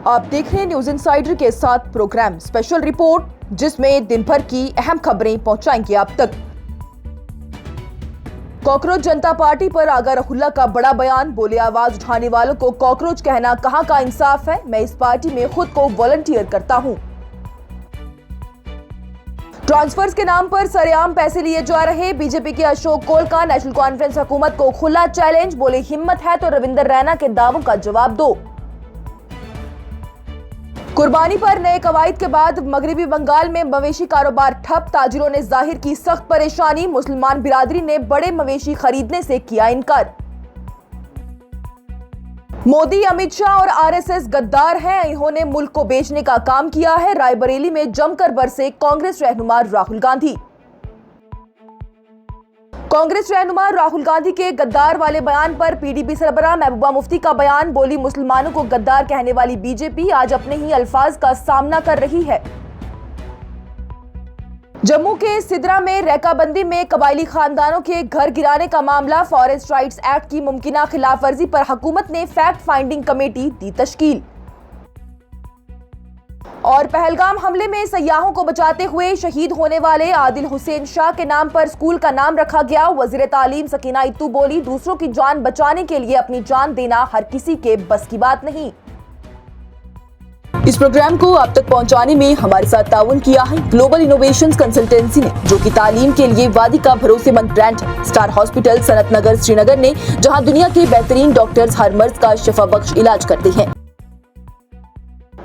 आप देख रहे हैं न्यूज इनसाइडर के साथ प्रोग्राम स्पेशल रिपोर्ट, जिसमें दिन भर की अहम खबरें पहुंचाएंगे आप तक। कॉकरोच जनता पार्टी पर आगा रहुल्ला का बड़ा बयान, बोले आवाज उठाने वालों को कॉकरोच कहना कहां का इंसाफ है। मैं इस पार्टी में खुद को वॉलंटियर करता हूं। ट्रांसफर्स के नाम पर सरेआम पैसे लिए जा रहे बीजेपी के अशोक कोल का नेशनल कॉन्फ्रेंस हुकूमत को खुला चैलेंज, बोले हिम्मत है तो रविंदर रैना के दावों का जवाब दो। कुर्बानी पर नए कवायद के बाद मगरबी बंगाल में मवेशी कारोबार ठप, ताजिरों ने जाहिर की सख्त परेशानी। मुसलमान बिरादरी ने बड़े मवेशी खरीदने से किया इनकार। मोदी, अमित शाह और आरएसएस गद्दार हैं, इन्होंने मुल्क को बेचने का काम किया है। रायबरेली में जमकर बरसे कांग्रेस रहनुमा राहुल गांधी। कांग्रेस रहनुमा राहुल गांधी के गद्दार वाले बयान पर पीडीपी सरबराह महबूबा मुफ्ती का बयान, बोली मुसलमानों को गद्दार कहने वाली बीजेपी आज अपने ही अल्फाज का सामना कर रही है। जम्मू के सिदरा में रैकाबंदी में कबायली खानदानों के घर गिराने का मामला, फॉरेस्ट राइट्स एक्ट की मुमकिना खिलाफवर्जी पर हुकूमत ने फैक्ट फाइंडिंग कमेटी दी तश्कील। और पहलगाम हमले में सयाहों को बचाते हुए शहीद होने वाले आदिल हुसैन शाह के नाम पर स्कूल का नाम रखा गया। वजीर तालीम सकीना इत्तू बोली, दूसरों की जान बचाने के लिए अपनी जान देना हर किसी के बस की बात नहीं। इस प्रोग्राम को आप तक पहुंचाने में हमारे साथ ताउन किया है ग्लोबल इनोवेशंस कंसल्टेंसी ने, जो कि तालीम के लिए वादी का भरोसेमंद ब्रांड है। स्टार हॉस्पिटल, सनत नगर, श्रीनगर ने, जहां दुनिया के बेहतरीन डॉक्टर्स हर मर्ज का शिफा बख्श इलाज करते हैं।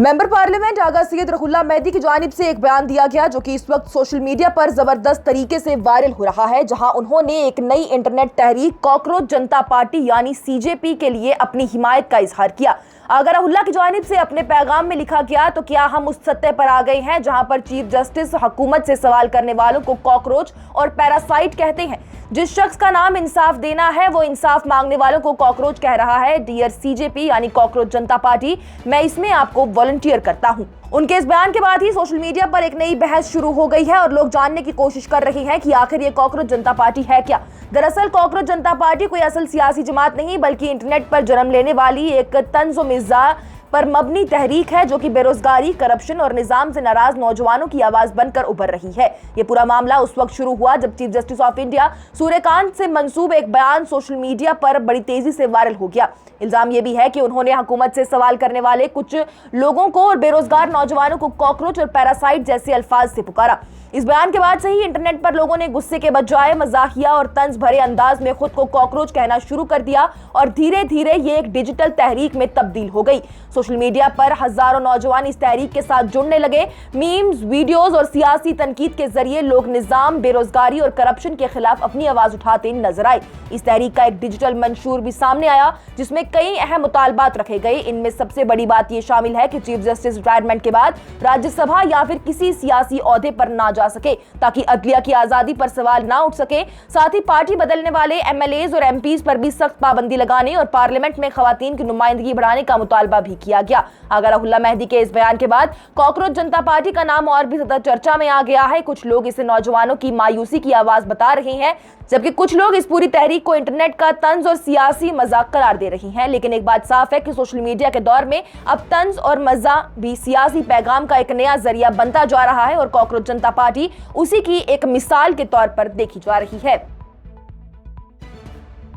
मेंबर पार्लियामेंट आगा सैयद रहुल्ला मेहदी की जानिब से एक बयान दिया गया, जो कि इस वक्त सोशल मीडिया पर जबरदस्त तरीके से वायरल हो रहा है, जहां उन्होंने एक नई इंटरनेट तहरीक कॉकरोच जनता पार्टी यानी सीजेपी के लिए अपनी हिमायत का इजहार किया। आगा रहुल्ला की जानिब से अपने पैगाम में लिखा गया, तो क्या हम उस सत्य पर आ गए हैं जहां पर चीफ जस्टिस हुकूमत से सवाल करने वालों को कॉकरोच और पैरासाइट कहते हैं। जिस शख्स का नाम इंसाफ देना है वो इंसाफ मांगने वालों को कॉकरोच कह रहा है। डियर सीजेपी यानी कॉकरोच जनता पार्टी, मैं इसमें आपको वॉलंटियर करता हूं। उनके इस बयान के बाद ही सोशल मीडिया पर एक नई बहस शुरू हो गई है और लोग जानने की कोशिश कर रहे हैं कि आखिर ये कॉकरोच जनता पार्टी है क्या। दरअसल कॉकरोच जनता पार्टी कोई असल सियासी जमात नहीं, बल्कि इंटरनेट पर जन्म लेने वाली एक तंज़-ओ-मिज़ाह पर मबनी तहरीक है, जो कि बेरोजगारी, करप्शन और निजाम से नाराज नौजवानों की आवाज बनकर उभर रही है। ये पूरा मामला उस वक्त शुरू हुआ जब chief justice of India Suryakant से मंसूब एक बयान सोशल मीडिया पर बड़ी तेजी से वायरल हो गया। इल्जाम ये भी है कि उन्होंने हुकूमत से सवाल करने वाले कुछ लोगों को और बेरोजगार नौजवानों को कॉकरोच और पैरासाइट जैसे अल्फाज से पुकारा। इस बयान के बाद से ही इंटरनेट पर लोगों ने गुस्से के बजाय मजाकिया और तंज भरे अंदाज में खुद को कॉकरोच कहना शुरू कर दिया और धीरे धीरे ये एक डिजिटल तहरीक में तब्दील हो गई। सोशल मीडिया पर हजारों नौजवान इस तहरीक के साथ जुड़ने लगे। मीम्स, वीडियोस और सियासी तनकीद के जरिए लोग निजाम, बेरोजगारी और करप्शन के खिलाफ अपनी आवाज उठाते नजर आए। इस तहरीक का एक डिजिटल मंशूर भी सामने आया, जिसमें कई अहम मुतालबात रखे गए। इनमें सबसे बड़ी बात यह शामिल है कि चीफ जस्टिस रिटायरमेंट के बाद राज्यसभा या फिर किसी सियासी ओहदे पर ना जा सके, ताकि अदलिया की आजादी पर सवाल ना उठ सके। साथ ही पार्टी बदलने वाले एमएलएज और एमपीज पर भी सख्त पाबंदी लगाने और पार्लियामेंट में खवातीन की नुमाइंदगी बढ़ाने का मुतालबा भी किया गया। आगा रहुल्ला मेहदी के इस बयान के बाद कॉकरोच जनता पार्टी का नाम और भी ज्यादा चर्चा में आ गया है। कुछ लोग इसे नौजवानों की मायूसी की आवाज बता रहे हैं, जबकि कुछ लोग इस पूरी तहरीक को इंटरनेट का तंज और सियासी मजाक करार दे रही हैं। लेकिन एक बात साफ है कि सोशल मीडिया के दौर में अब तंज और मजा भी सियासी पैगाम का एक नया जरिया बनता जा रहा है और कॉकरोच जनता पार्टी उसी की एक मिसाल के तौर पर देखी जा रही है।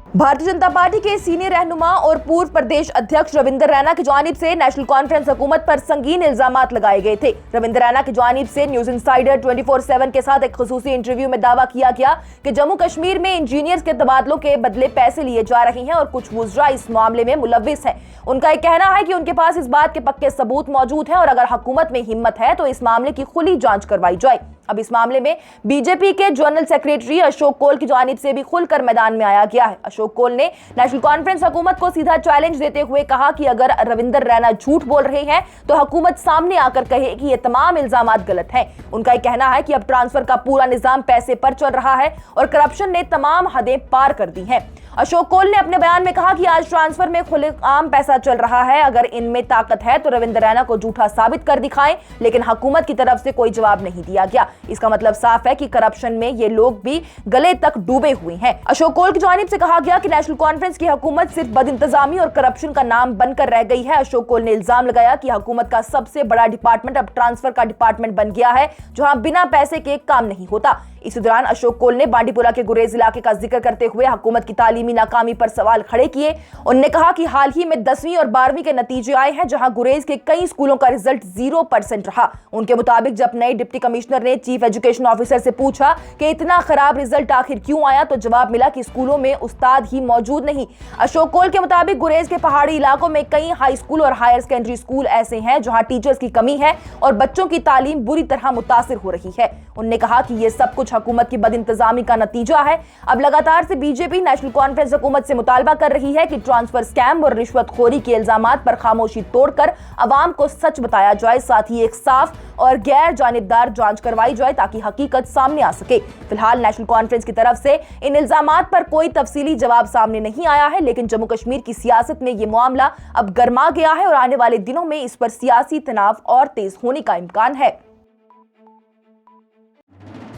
भारतीय जनता पार्टी के सीनियर रहनुमा और पूर्व प्रदेश अध्यक्ष रविंदर रैना की जानिब से नेशनल कॉन्फ्रेंस हुकूमत पर संगीन इल्जामात लगाए गए थे। रविंदर रैना की जानिब से न्यूज इनसाइडर 24/7 के साथ एक खुसूसी इंटरव्यू में दावा किया गया कि जम्मू कश्मीर में इंजीनियर्स के तबादलों के बदले पैसे लिए जा रहे हैं और कुछ वुज़रा इस मामले में मुलव्विस है। उनका एक कहना है कि उनके पास इस बात के पक्के सबूत मौजूद हैं और अगर हुकूमत में हिम्मत है तो इस मामले की खुली जांच करवाई जाए। अब इस मामले में बीजेपी के जनरल सेक्रेटरी अशोक कोल की जानिब से भी खुलकर मैदान में आया गया है। अशोक कोल ने नेशनल कॉन्फ्रेंस हुकूमत को सीधा चैलेंज देते हुए कहा कि अगर रविंदर रैना झूठ बोल रहे हैं तो हुकूमत सामने आकर कहे कि ये तमाम इल्जामात गलत हैं। उनका एक कहना है कि अब ट्रांसफर का पूरा निजाम पैसे पर चल रहा है और करप्शन ने तमाम हदें पार कर दी हैं। अशोक कौल ने अपने बयान में कहा कि आज ट्रांसफर में खुलेआम पैसा चल रहा है, अगर इनमें ताकत है तो रविंद्र रैना को झूठा साबित कर दिखाएं, लेकिन हुकूमत की तरफ से कोई जवाब नहीं दिया गया। इसका मतलब साफ है कि करप्शन में ये लोग भी गले तक डूबे हुए हैं। अशोक कौल की जानिब से कहा गया कि नेशनल कॉन्फ्रेंस की हुकूमत सिर्फ बदइंतजामी और करप्शन का नाम बनकर रह गई है। अशोक कौल ने इल्जाम लगाया कि हुकूमत का सबसे बड़ा डिपार्टमेंट अब ट्रांसफर का डिपार्टमेंट बन गया है, जहां बिना पैसे के काम नहीं होता। इसी दौरान अशोक कौल ने बांडीपुरा के गुरेज इलाके का जिक्र करते हुए हुकूमत की तालीमी नाकामी पर सवाल खड़े किए। उन्होंने कहा कि हाल ही में 10वीं और 12वीं के नतीजे आए हैं, जहां गुरेज के कई स्कूलों का रिजल्ट 0% रहा। उनके मुताबिक जब नए डिप्टी कमिश्नर ने चीफ एजुकेशन ऑफिसर से पूछा कि इतना खराब रिजल्ट आखिर क्यों आया, तो जवाब मिला कि स्कूलों में उस्ताद ही मौजूद नहीं। अशोक कौल के मुताबिक गुरेज के पहाड़ी इलाकों में कई हाई स्कूल और हायर सेकेंडरी स्कूल ऐसे हैं जहां टीचर्स की कमी है और बच्चों की तालीम बुरी तरह मुतासिर हो रही है। उन्होंने कहा कि यह सब कुछ हुकूमत की बदइंतजामी का नतीजा है। अब लगातार से बीजेपी नेशनल कॉन्फ्रेंस हुकूमत से मुतालबा कर रही है कि ट्रांसफर स्कैम और रिश्वतखोरी के इल्जामात पर खामोशी तोड़कर अवाम को सच बताया जाए, साथ ही एक साफ और गैर जानिबदार जांच करवाई जाए ताकि हकीकत सामने आ सके। फिलहाल नेशनल कॉन्फ्रेंस की तरफ से इन इल्जामात पर कोई तफसीली जवाब सामने नहीं आया है, लेकिन जम्मू कश्मीर की सियासत में यह मामला अब गर्मा गया है और आने वाले दिनों में इस पर सियासी तनाव और तेज होने का इम्कान है।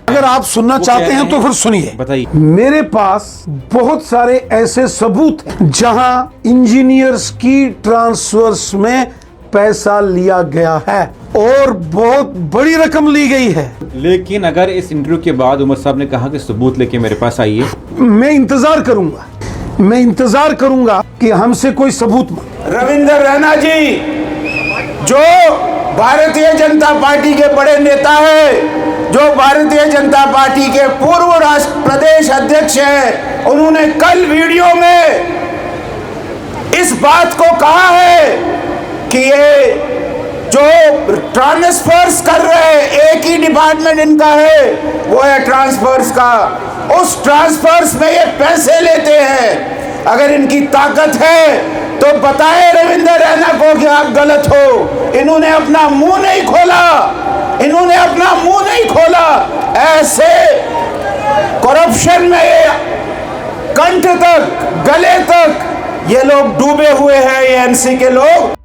अगर आप सुनना चाहते हैं तो फिर सुनिए, बताइए। मेरे पास बहुत सारे ऐसे सबूत हैं जहां इंजीनियर्स की ट्रांसफर्स में पैसा लिया गया है और बहुत बड़ी रकम ली गई है। लेकिन अगर इस इंटरव्यू के बाद उमर साहब ने कहा कि सबूत लेके मेरे पास आइए, मैं इंतजार करूंगा कि हमसे कोई सबूत मांगे। रविंद्र रैना जी जो भारतीय जनता पार्टी के बड़े नेता है, जो भारतीय जनता पार्टी के पूर्व राष्ट्र प्रदेश अध्यक्ष हैं, उन्होंने कल वीडियो में इस बात को कहा है कि ये जो ट्रांसफर्स कर रहे हैं, एक ही डिपार्टमेंट इनका है, वो है ट्रांसफर्स का। उस ट्रांसफर्स में ये पैसे लेते हैं। अगर इनकी ताकत है तो बताएं रविंद्र रैना को कि आप गलत हो। इन्होंने अपना मुंह नहीं खोला, ऐसे करप्शन में ये कंठ तक, गले तक ये लोग डूबे हुए हैं, ये एनसी के लोग।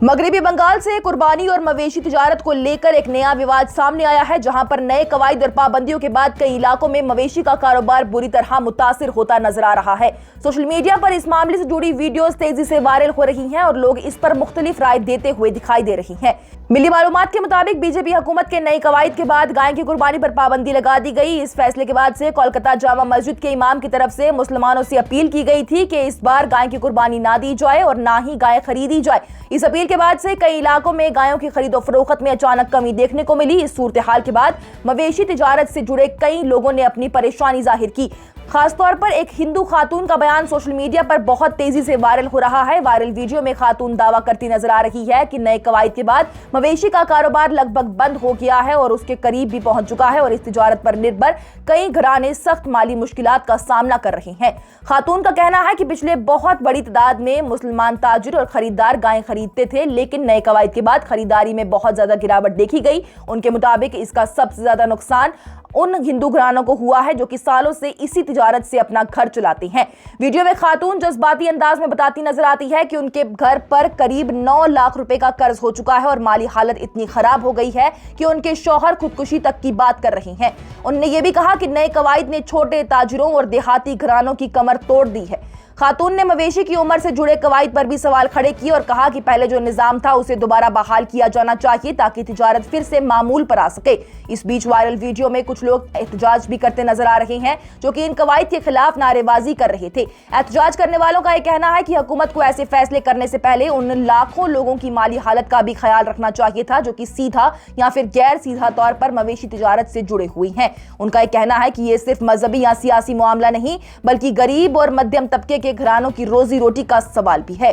मगरबी बंगाल से कुर्बानी और मवेशी तिजारत को लेकर एक नया विवाद सामने आया है, जहां पर नए कवायद और पाबंदियों के बाद कई इलाकों में मवेशी का कारोबार बुरी तरह मुतासिर होता नजर आ रहा है। सोशल मीडिया पर इस मामले से जुड़ी वीडियोस तेजी से वायरल हो रही हैं और लोग इस पर मुख्तलिफ राय देते हुए दिखाई दे रही हैं। मिली मालूमात के मुताबिक बीजेपी हुकूमत के नए कवायद के बाद गाय की कुर्बानी पर पाबंदी लगा दी गई। इस फैसले के बाद से कोलकाता जामा मस्जिद के इमाम की तरफ से मुसलमानों से अपील की गई थी कि इस बार गाय की कुर्बानी ना दी जाए और ना ही गाय खरीदी जाए। इस अपील के बाद से कई इलाकों में गायों की खरीदो फरोख्त में अचानक कमी देखने को मिली। इस सूरत हाल के बाद मवेशी तिजारत से जुड़े कई लोगों ने अपनी परेशानी जाहिर की। खासतौर पर एक हिंदू खातून का बयान सोशल मीडिया पर बहुत तेजी से वायरल हो रहा है। वायरल वीडियो में खातून दावा करती नजर आ रही है कि नए कवायद के बाद मवेशी का कारोबार लगभग बंद हो गया है और उसके करीब भी पहुंच चुका है और इस तिजारत पर निर्भर कई घराने सख्त माली मुश्किलात का सामना कर रहे हैं। खातून का कहना है कि पिछले बहुत बड़ी तादाद में मुसलमान ताजिर और खरीदार गायें खरीदते थे, लेकिन नए कवायद के बाद खरीदारी में बहुत ज्यादा गिरावट देखी गई। उनके मुताबिक इसका सबसे ज्यादा नुकसान उन हिंदू घरानों को हुआ है जो कि सालों से इसी तिजारत से अपना घर चलाते हैं। वीडियो में खातून जज्बाती अंदाज में बताती नजर आती है कि उनके घर पर करीब 9 लाख रुपए का कर्ज हो चुका है और माली हालत इतनी खराब हो गई है कि उनके शौहर खुदकुशी तक की बात कर रही हैं। उन्होंने ये भी कहा कि नए कवायद ने छोटे ताजिरों और देहाती घरानों की कमर तोड़ दी है। खातून ने मवेशी की उम्र से जुड़े कवायद पर भी सवाल खड़े किए और कहा कि पहले जो निजाम था उसे दोबारा बहाल किया जाना चाहिए ताकि तिजारत फिर से मामूल पर आ सके। इस बीच वायरल वीडियो में कुछ लोग एहतजाज भी करते नजर आ रहे हैं जो कि इन कवायद के खिलाफ नारेबाजी कर रहे थे। एहतजाज करने वालों का यह कहना है कि हुकूमत को ऐसे फैसले करने से पहले उन लाखों लोगों की माली हालत का भी ख्याल रखना चाहिए था जो कि सीधा या फिर गैर सीधा तौर पर मवेशी तिजारत से जुड़े हुए हैं। उनका यह कहना है कि यह सिर्फ मजहबी या सियासी मामला नहीं बल्कि गरीब और मध्यम तबके के घरानों की रोजी रोटी का सवाल भी है।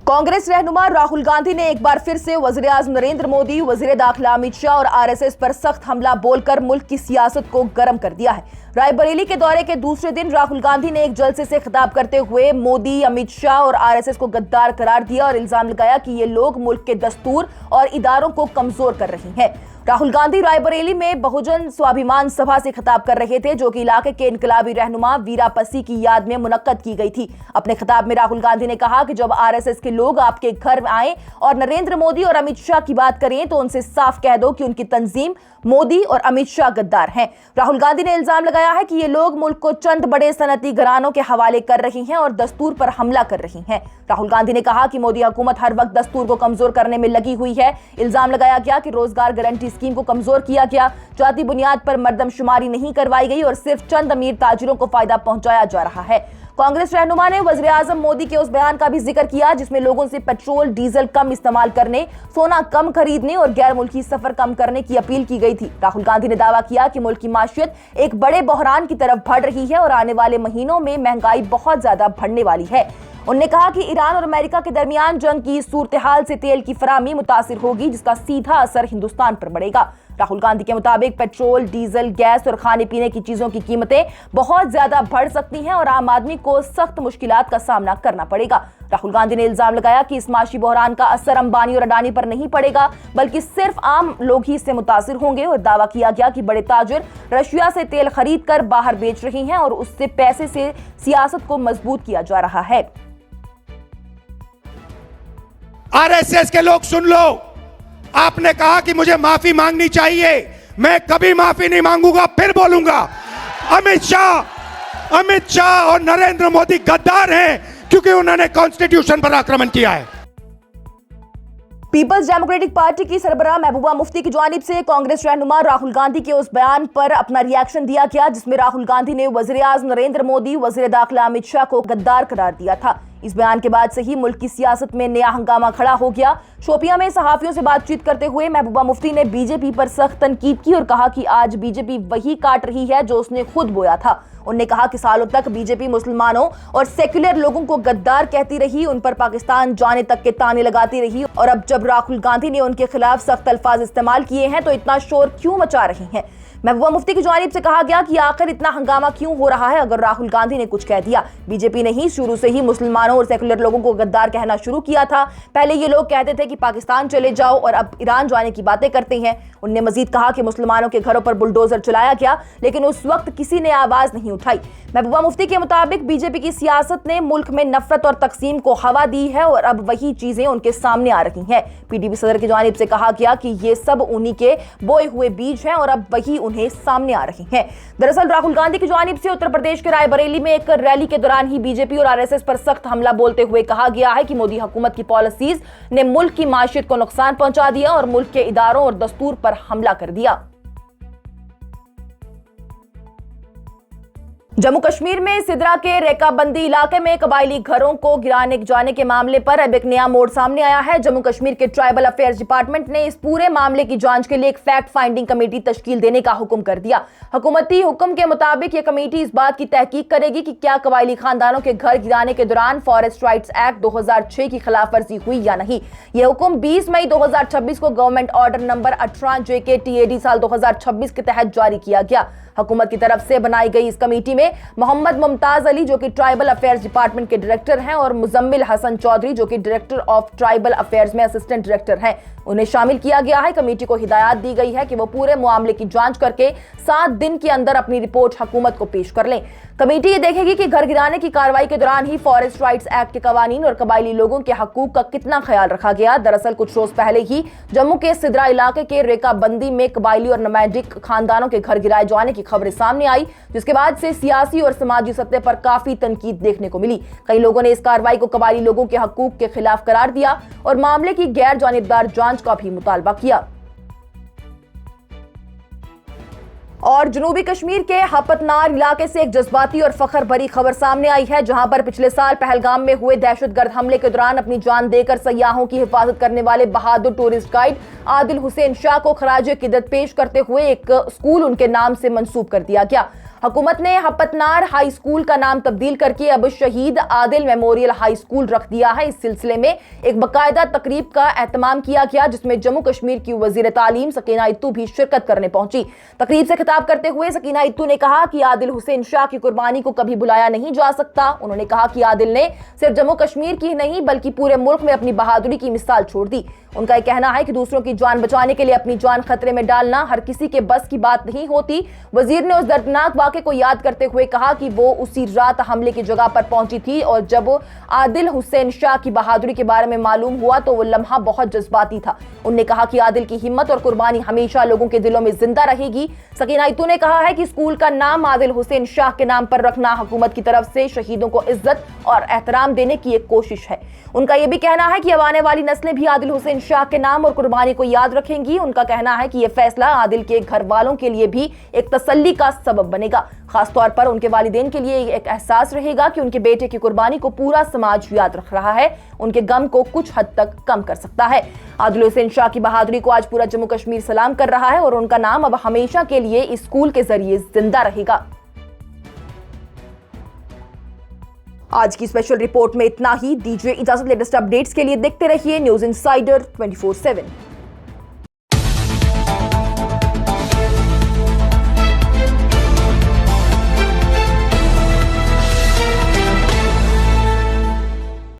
कांग्रेस रहनुमा राहुल गांधी ने एक बार फिर से वज़ीर-ए-आज़म नरेंद्र मोदी, वज़ीर दाखिला अमित शाह और आरएसएस पर सख्त हमला बोलकर मुल्क की सियासत को गर्म कर दिया है। रायबरेली के दौरे के दूसरे दिन राहुल गांधी ने एक जलसे से खिताब करते हुए मोदी, अमित शाह और आरएसएस को गद्दार करार दिया और इल्जाम लगाया कि ये लोग मुल्क के दस्तूर और इदारों को कमजोर कर रहे हैं। राहुल गांधी रायबरेली में बहुजन स्वाभिमान सभा से खिताब कर रहे थे, जो कि इलाके के इनकलाबी रहनुमा वीरा पसी की याद में मुनक्कद की गई थी। अपने खिताब में राहुल गांधी ने कहा कि जब आरएसएस के लोग आपके घर आए और नरेंद्र मोदी और अमित शाह की बात करें तो उनसे साफ कह दो कि उनकी तंजीम मोदी और अमित शाह गद्दार हैं। राहुल गांधी ने इल्जाम लगाया है कि ये लोग मुल्क को चंद बड़े सनती घरानों के हवाले कर रही हैं और दस्तूर पर हमला कर रही हैं। राहुल गांधी ने कहा कि मोदी हुकूमत हर वक्त दस्तूर को कमजोर करने में लगी हुई है। इल्जाम लगाया गया कि रोजगार गारंटी स्कीम को कमजोर किया गया, जाति बुनियाद पर मर्दमशुमारी नहीं करवाई गई और सिर्फ चंद अमीर ताजिरों को फायदा पहुंचाया जा रहा है। कांग्रेस रहनुमा ने वज़ीर आज़म मोदी के उस बयान का भी जिक्र किया जिसमें लोगों से पेट्रोल डीजल कम इस्तेमाल करने, सोना कम खरीदने और गैर मुल्की सफर कम करने की अपील की गई थी। राहुल गांधी ने दावा किया कि मुल्क की माशियत एक बड़े बहरान की तरफ बढ़ रही है और आने वाले महीनों में महंगाई बहुत ज्यादा बढ़ने वाली है। उन्होंने कहा कि ईरान और अमेरिका के दरमियान जंग की सूरत-ए-हाल से तेल की फराहमी मुतासिर होगी, जिसका सीधा असर हिंदुस्तान पर पड़ेगा। राहुल गांधी के मुताबिक पेट्रोल, डीजल, गैस और खाने पीने की चीजों की कीमतें बहुत ज्यादा बढ़ सकती हैं और आम आदमी को सख्त मुश्किलात का सामना करना पड़ेगा। राहुल गांधी ने इल्जाम लगाया कि इस माशी बहरान का असर अंबानी और अडानी पर नहीं पड़ेगा, बल्कि सिर्फ आम लोग ही इससे मुतासिर होंगे। और दावा किया गया कि बड़े ताजिर रशिया से तेल खरीद कर बाहर बेच रही हैं और उससे पैसे से सियासत को मजबूत किया जा रहा है। आरएसएस के लोग सुन लो, आपने कहा कि मुझे माफी मांगनी चाहिए, मैं कभी माफी नहीं मांगूंगा, फिर बोलूंगा। अमित शाह और नरेंद्र मोदी गद्दार हैं क्योंकि उन्होंने कॉन्स्टिट्यूशन पर आक्रमण किया है। पीपल्स डेमोक्रेटिक पार्टी की सरबराह महबूबा मुफ्ती की जानिब से कांग्रेस रहनुमा राहुल गांधी के उस बयान पर अपना रिएक्शन दिया गया जिसमें राहुल गांधी ने वज़ीर आज़म नरेंद्र मोदी, वज़ीर दाखिला अमित शाह को गद्दार करार दिया था। इस बयान के बाद से ही मुल्क की सियासत में नया हंगामा खड़ा हो गया। शोपियां में सहाफियों से बातचीत करते हुए महबूबा मुफ्ती ने बीजेपी पर सख्त तनकीद की और कहा कि आज बीजेपी वही काट रही है जो उसने खुद बोया था। उन्होंने कहा कि सालों तक बीजेपी मुसलमानों और सेक्युलर लोगों को गद्दार कहती रही, उन पर पाकिस्तान जाने तक के ताने लगाती रही और अब जब राहुल गांधी ने उनके खिलाफ सख्त अल्फाज इस्तेमाल किए हैं तो इतना शोर क्यों मचा रही हैं। महबूबा मुफ्ती की जानिब से कहा गया कि आखिर इतना हंगामा क्यों हो रहा है अगर राहुल गांधी ने कुछ कह दिया। बीजेपी ने ही शुरू से ही मुसलमानों और सेकुलर लोगों को गद्दार कहना शुरू किया था। पहले ये लोग कहते थे कि पाकिस्तान चले जाओ और अब ईरान जाने की बातें करते हैं। उन्होंने मजीद कहा कि मुसलमानों के घरों पर बुलडोजर चलाया गया, लेकिन उस वक्त किसी ने आवाज नहीं उठाई। महबूबा मुफ्ती के मुताबिक बीजेपी की सियासत ने मुल्क में नफरत और तकसीम को हवा दी है और अब वही चीजें उनके सामने आ रही हैं। पीडीपी सदर की जानिब से कहा गया कि ये सब उन्हीं के बोए हुए बीज हैं और अब वही उन्हें सामने आ रही हैं। दरअसल राहुल गांधी की जानिब से उत्तर प्रदेश के रायबरेली में एक रैली के दौरान ही बीजेपी और आरएसएस पर सख्त हमला बोलते हुए कहा गया है कि मोदी हुकूमत की पॉलिसीज ने मुल्क की माशियत को नुकसान पहुंचा दिया और मुल्क के इदारों और दस्तूर पर हमला कर दिया। जम्मू कश्मीर में सिदरा के रेकाबंदी इलाके में कबायली घरों को गिराने जाने के मामले पर अब एक नया मोड़ सामने आया है। जम्मू कश्मीर के ट्राइबल अफेयर्स डिपार्टमेंट ने इस पूरे मामले की जांच के लिए एक फैक्ट फाइंडिंग कमेटी तश्कील देने का हुक्म कर दिया। हुकूमती हुक्म के मुताबिक ये कमेटी इस बात की तहकीक करेगी कि क्या कबायली खानदानों के घर गिराने के दौरान फॉरेस्ट राइट्स एक्ट 2006 की खिलाफ वर्जी हुई या नहीं। यह हुक्म 20 मई 2026 को गवर्नमेंट ऑर्डर नंबर 18 JK-TAD साल 2026 के तहत जारी किया गया। हुकूमत की तरफ से बनाई गई इस कमेटी में मोहम्मद मुमताज अली जो कि ट्राइबल अफेयर्स डिपार्टमेंट के डायरेक्टर हैं और मुजम्मिल हसन चौधरी जो कि डायरेक्टर ऑफ ट्राइबल अफेयर्स में असिस्टेंट डायरेक्टर हैं, उन्हें शामिल किया गया है। कमेटी को हिदायत दी गई है कि वो पूरे मामले की जांच करके 7 दिन के अंदर अपनी रिपोर्ट हुकूमत को पेश कर लें। कमेटी ये देखेगी कि घर गिराने की कार्रवाई के दौरान ही फॉरेस्ट राइट्स एक्ट के कवानीन और कबायली लोगों के हकूक का कितना ख्याल रखा गया। दरअसल कुछ रोज पहले ही जम्मू के सिदरा इलाके के रेकाबंदी में कबायली और नोमैडिक खानदानों के घर गिराए जाने की खबरें सामने आई, जिसके बाद से सियासी और समाजी सतह पर काफी तनकीद देखने को मिली। कई लोगों ने इस कार्रवाई को कबायली लोगों के हकूक के खिलाफ करार दिया और मामले की गैर जानिबदार जांच का भी मुतालबा किया। और जनूबी कश्मीर के हपतनार इलाके से एक जज्बाती और फखर भरी खबर सामने आई है, जहां पर पिछले साल पहलगाम में हुए दहशतगर्द हमले के दौरान अपनी जान देकर सयाहों की हिफाजत करने वाले बहादुर टूरिस्ट गाइड आदिल हुसैन शाह को खराज अकीदत पेश करते हुए एक स्कूल उनके नाम से मंसूब कर दिया गया। हुकूमत ने हपतनार हाई स्कूल का नाम तब्दील करके अब शहीद आदिल मेमोरियल हाई स्कूल रख दिया है। इस सिलसिले में एक बाकायदा तकरीब का एहतमाम किया गया, जिसमें जम्मू कश्मीर की वजीर तालीम सकीना इत्तू भी शिरकत करने पहुंची। तकरीब से खिताब करते हुए सकीना इत्तू ने कहा कि आदिल हुसैन शाह की कुर्बानी को कभी भुलाया नहीं जा सकता। उन्होंने कहा कि आदिल ने सिर्फ जम्मू कश्मीर की ही नहीं बल्कि पूरे मुल्क में अपनी बहादुरी की मिसाल छोड़ दी। उनका यह कहना है कि दूसरों की जान बचाने के लिए अपनी जान खतरे में डालना हर किसी के बस की बात नहीं होती। वजीर ने उस दर्दनाक वाक़े को याद करते हुए कहा कि वो उसी रात हमले की जगह पर पहुंची थी और जब आदिल हुसैन शाह की बहादुरी के बारे में मालूम हुआ तो वो लम्हा बहुत जज्बाती था। उन्होंने कहा कि आदिल की हिम्मत और कुर्बानी हमेशा लोगों के दिलों में जिंदा रहेगी। सकीना इत्तू ने कहा है कि स्कूल का नाम आदिल हुसैन शाह के नाम पर रखना हुकूमत की तरफ से शहीदों को इज्जत और एहतराम देने की एक कोशिश है। उनका यह भी कहना है कि अब आने वाली नस्लें भी आदिल हुसैन शाह के नाम और कुर्बानी को याद रखेंगी। उनका कहना है कि यह फैसला आदिल के घर वालों के लिए भी एक तसल्ली का सबब बनेगा। खासतौर पर उनके वालिदैन के लिए एक एहसास रहेगा कि उनके बेटे की कुर्बानी को पूरा समाज याद रख रहा है, उनके गम को कुछ हद तक कम कर सकता है। आदिल हुसैन शाह की बहादुरी को आज पूरा जम्मू कश्मीर सलाम कर रहा है और उनका नाम अब हमेशा के लिए इस स्कूल के जरिए जिंदा रहेगा। आज की स्पेशल रिपोर्ट में इतना ही। दीजिए इजाजत। लेटेस्ट अपडेट्स के लिए देखते रहिए न्यूज़ इंसाइडर 24/7।